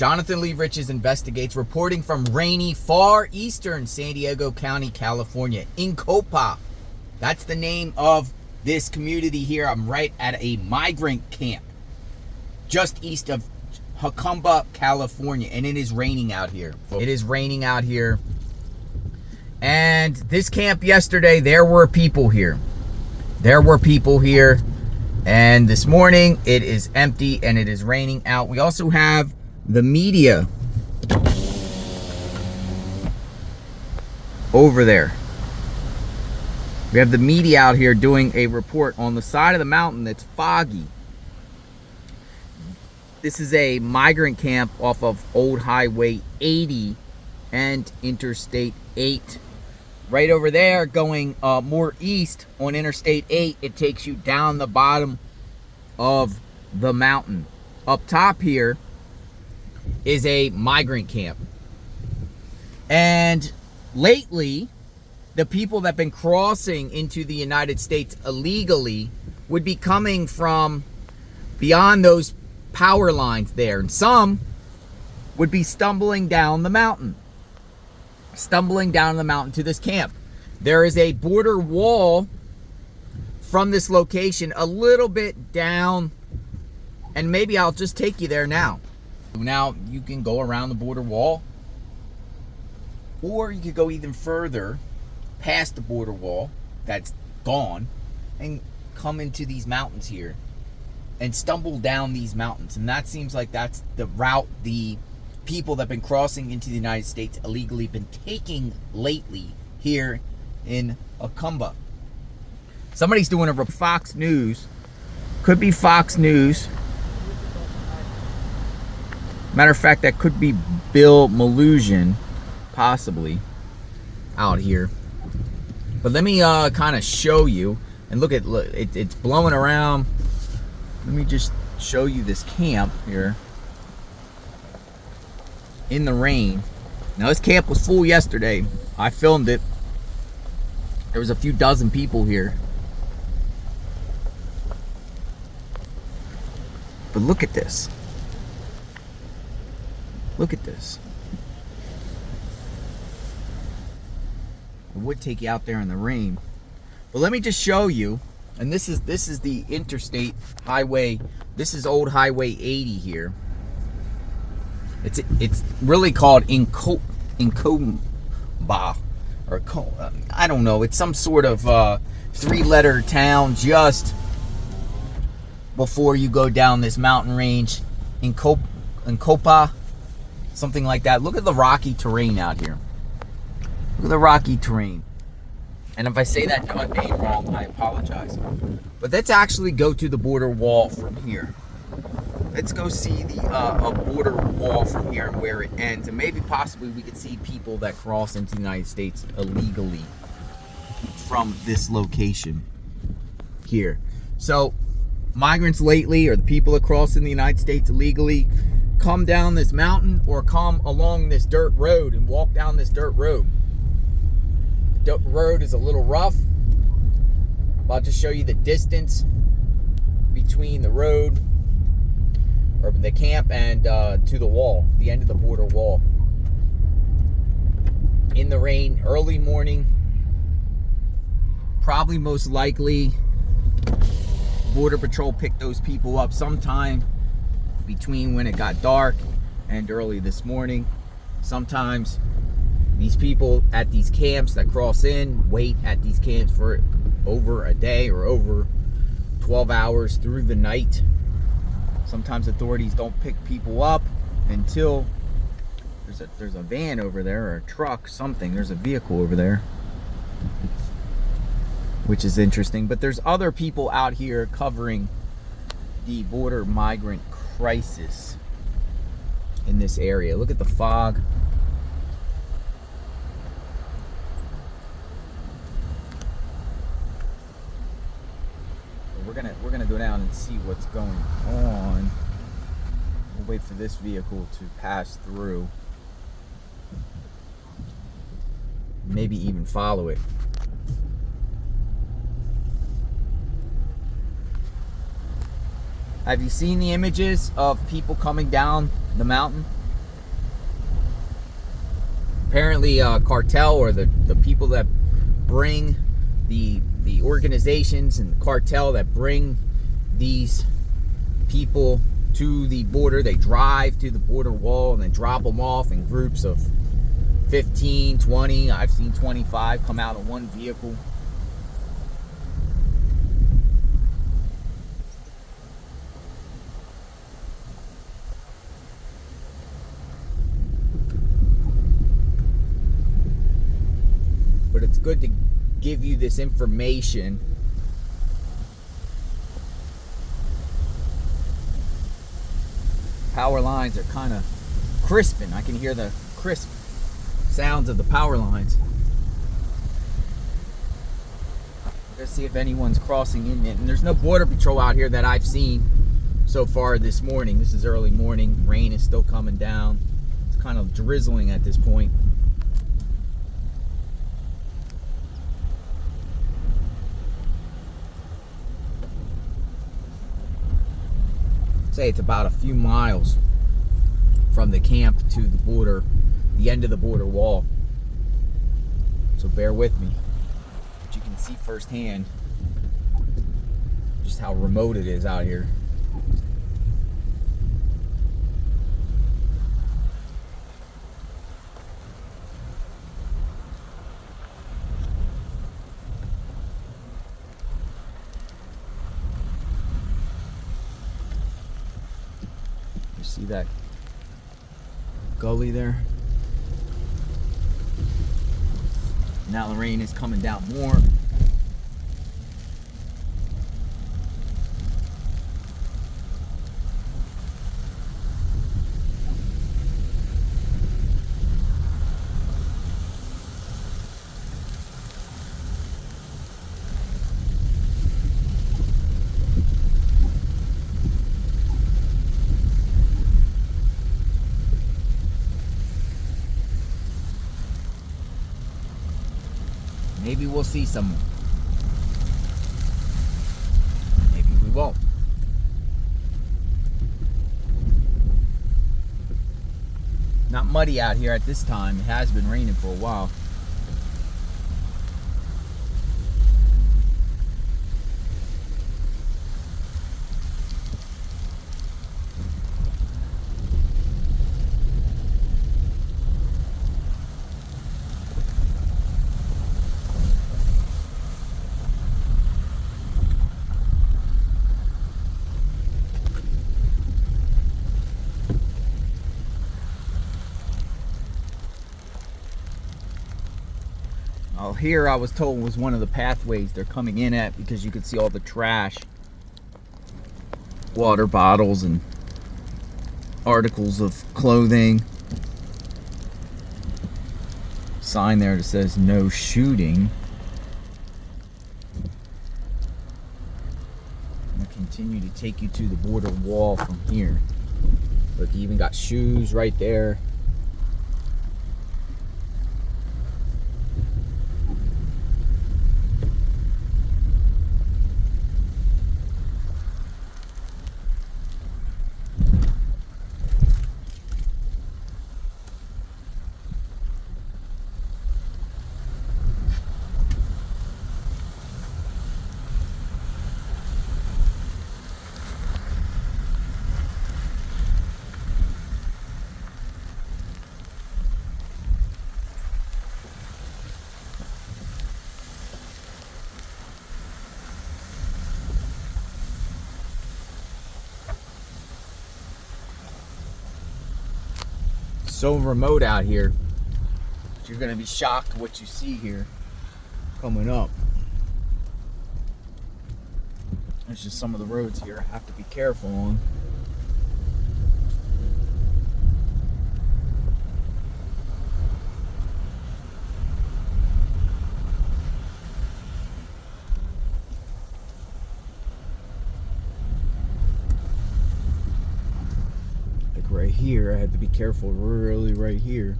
Jonathan Lee Riches investigates, reporting from rainy, far eastern San Diego County, California, in Copa. That's the name of this community here. I'm right at a migrant camp just east of Jacumba, California, and it is raining out here. It is raining out here. And this camp yesterday, there were people here. There were people here. And this morning, it is empty and it is raining out. We also have the media over there. We have the media out here doing a report on the side of the mountain that's foggy. This is a migrant camp off of Old Highway 80 and Interstate 8. Right over there, going more east on Interstate 8, it takes you down the bottom of the mountain. Up top here is a migrant camp. And lately, the people that have been crossing into the United States illegally would be coming from beyond those power lines there. And some would be stumbling down the mountain. Stumbling down the mountain to this camp. There is a border wall from this location a little bit down, and maybe I'll just take you there now. Now you can go around the border wall, or you could go even further past the border wall that's gone and come into these mountains here and stumble down these mountains. And that seems like that's the route the people that have been crossing into the United States illegally been taking lately here in Jacumba. Somebody's doing a Fox News. Could be Fox News. Matter of fact, that could be Bill Malusian, possibly, out here. But let me kind of show you. And look at it's blowing around. Let me just show you this camp here. In the rain. Now this camp was full yesterday. I filmed it. There was a few dozen people here. But look at this. Look at this. I would take you out there in the rain. But let me just show you. And this is the interstate highway. This is Old Highway 80 here. It's really called Jacumba, or I don't know. It's some sort of 3-letter town just before you go down this mountain range. Copa, something like that. Look at the rocky terrain out here. Look at the rocky terrain. And if I say that name wrong, I apologize. But let's actually go to the border wall from here. Let's go see the a border wall from here and where it ends. And maybe possibly we could see people that cross into the United States illegally from this location here. So migrants lately, or the people that cross in the United States illegally, come down this mountain or come along this dirt road and walk down this dirt road. The dirt road is a little rough. I'll just show you the distance between the road, or the camp, and to the wall, the end of the border wall. In the rain, early morning, probably most likely Border Patrol picked those people up sometime between when it got dark and early this morning. Sometimes these people at these camps that cross in wait at these camps for over a day or over 12 hours through the night. Sometimes authorities don't pick people up until there's a van over there, or a truck, something. There's a vehicle over there, which is interesting. But there's other people out here covering the border migrant crisis in this area. Look at the fog. We're gonna go down and see what's going on. We'll wait for this vehicle to pass through. Maybe even follow it. Have you seen the images of people coming down the mountain? Apparently, cartel, or the people that bring the organizations and the cartel that bring these people to the border, they drive to the border wall and then drop them off in groups of 15, 20. I've seen 25 come out of one vehicle. But it's good to give you this information. Power lines are kind of crisping. I can hear the crisp sounds of the power lines. Let's see if anyone's crossing in. And there's no border patrol out here that I've seen so far this morning. This is early morning. Rain is still coming down. It's kind of drizzling at this point. Say it's about a few miles from the camp to the border, the end of the border wall. So bear with me. But you can see firsthand just how remote it is out here. See that gully there? Now the rain is coming down more. Maybe we'll see some. Maybe we won't. Not muddy out here at this time. It has been raining for a while. Oh, here I was told was one of the pathways they're coming in at, because you could see all the trash, water bottles and articles of clothing. Sign there that says no shooting. I'm gonna continue to take you to the border wall from here. Look, you even got shoes right there. So remote out here, you're gonna be shocked what you see here coming up. There's just some of the roads here I have to be careful on. Right here, I had to be careful really right here.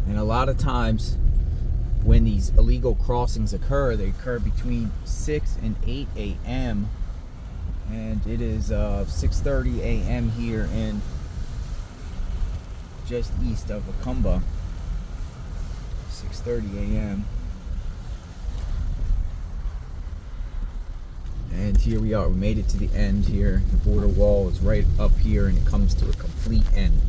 And a lot of times when these illegal crossings occur, they occur between 6 and 8 a.m. And it is 6:30 a.m. here in just east of Jacumba. 6:30 a.m. And here we are. We made it to the end here. The border wall is right up here and it comes to a complete end.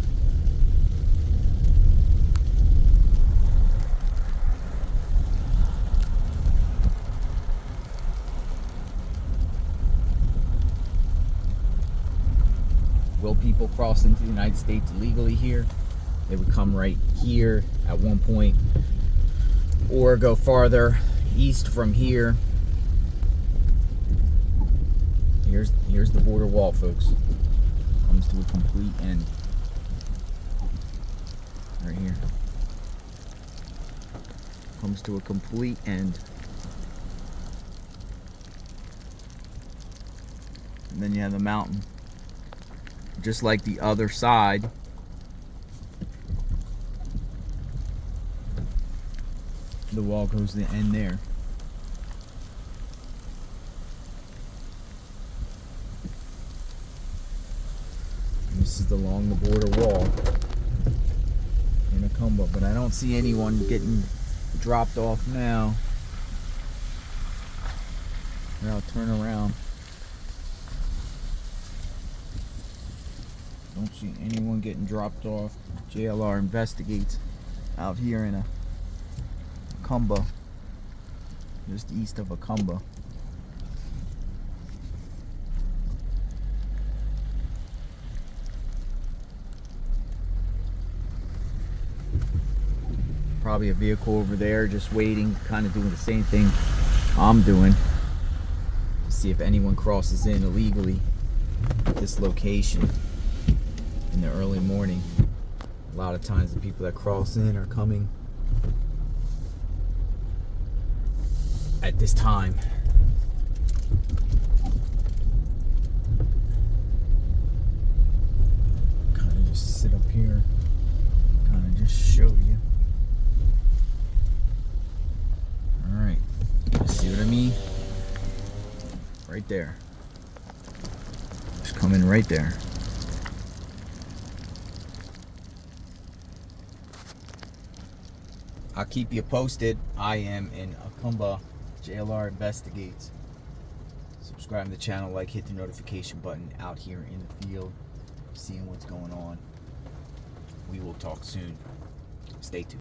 Will people cross into the United States illegally here? They would come right here at one point, or go farther east from here. Here's the border wall, folks. Comes to a complete end. Right here. Comes to a complete end. And then you have the mountain. Just like the other side. The wall goes to the end there. And this is along the border wall in Jacumba, but I don't see anyone getting dropped off now. Here, I'll turn around. Don't see anyone getting dropped off. JLR investigates out here in Jacumba, just east of Jacumba. Probably a vehicle over there just waiting, kind of doing the same thing I'm doing, to see if anyone crosses in illegally at this location in the early morning. A lot of times the people that cross in are coming at this time. Kind of just sit up here, kind of just show you. Alright, you see what I mean? Right there. Just coming right there. I'll keep you posted. I am in Jacumba. JLR investigates. Subscribe to the channel, like, hit the notification button. Out here in the field, seeing what's going on. We will talk soon. Stay tuned.